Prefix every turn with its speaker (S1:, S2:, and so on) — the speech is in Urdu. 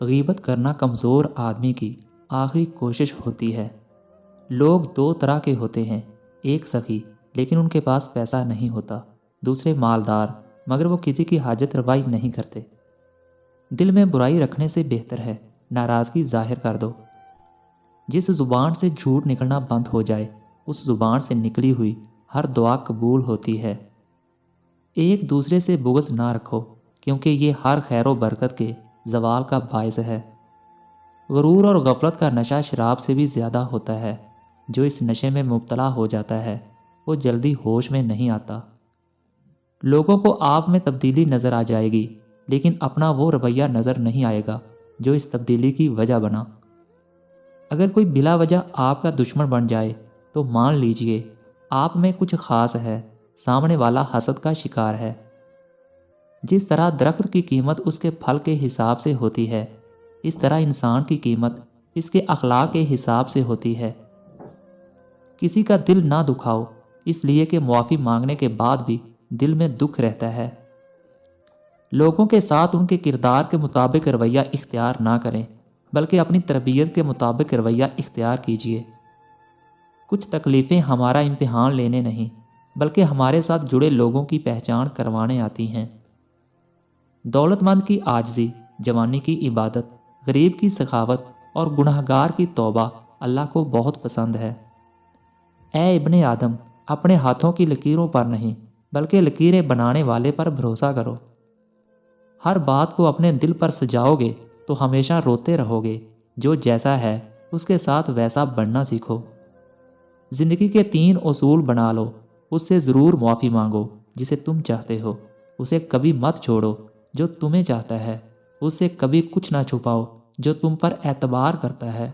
S1: غیبت کرنا کمزور آدمی کی آخری کوشش ہوتی ہے۔ لوگ دو طرح کے ہوتے ہیں، ایک سخی لیکن ان کے پاس پیسہ نہیں ہوتا، دوسرے مالدار مگر وہ کسی کی حاجت روائی نہیں کرتے۔ دل میں برائی رکھنے سے بہتر ہے ناراضگی ظاہر کر دو۔ جس زبان سے جھوٹ نکلنا بند ہو جائے اس زبان سے نکلی ہوئی ہر دعا قبول ہوتی ہے۔ ایک دوسرے سے بغض نہ رکھو کیونکہ یہ ہر خیر و برکت کے زوال کا باعث ہے۔ غرور اور غفلت کا نشہ شراب سے بھی زیادہ ہوتا ہے۔ جو اس نشے میں مبتلا ہو جاتا ہے وہ جلدی ہوش میں نہیں آتا۔ لوگوں کو آپ میں تبدیلی نظر آ جائے گی لیکن اپنا وہ رویہ نظر نہیں آئے گا جو اس تبدیلی کی وجہ بنا۔ اگر کوئی بلا وجہ آپ کا دشمن بن جائے تو مان لیجئے آپ میں کچھ خاص ہے، سامنے والا حسد کا شکار ہے۔ جس طرح درخت کی قیمت اس کے پھل کے حساب سے ہوتی ہے، اس طرح انسان کی قیمت اس کے اخلاق کے حساب سے ہوتی ہے۔ کسی کا دل نہ دکھاؤ اس لیے کہ معافی مانگنے کے بعد بھی دل میں دکھ رہتا ہے۔ لوگوں کے ساتھ ان کے کردار کے مطابق رویہ اختیار نہ کریں بلکہ اپنی تربیت کے مطابق رویہ اختیار کیجیے۔ کچھ تکلیفیں ہمارا امتحان لینے نہیں بلکہ ہمارے ساتھ جڑے لوگوں کی پہچان کروانے آتی ہیں۔ دولت مند کی عاجزی، جوانی کی عبادت، غریب کی سخاوت اور گنہگار کی توبہ اللہ کو بہت پسند ہے۔ اے ابن آدم، اپنے ہاتھوں کی لکیروں پر نہیں بلکہ لکیریں بنانے والے پر بھروسہ کرو۔ ہر بات کو اپنے دل پر سجاؤ گے تو ہمیشہ روتے رہو گے۔ جو جیسا ہے اس کے ساتھ ویسا بننا سیکھو۔ زندگی کے 3 اصول بنا لو، اس سے ضرور معافی مانگو جسے تم چاہتے ہو، اسے کبھی مت چھوڑو جو تمہیں چاہتا ہے، اس سے کبھی کچھ نہ چھپاؤ جو تم پر اعتبار کرتا ہے۔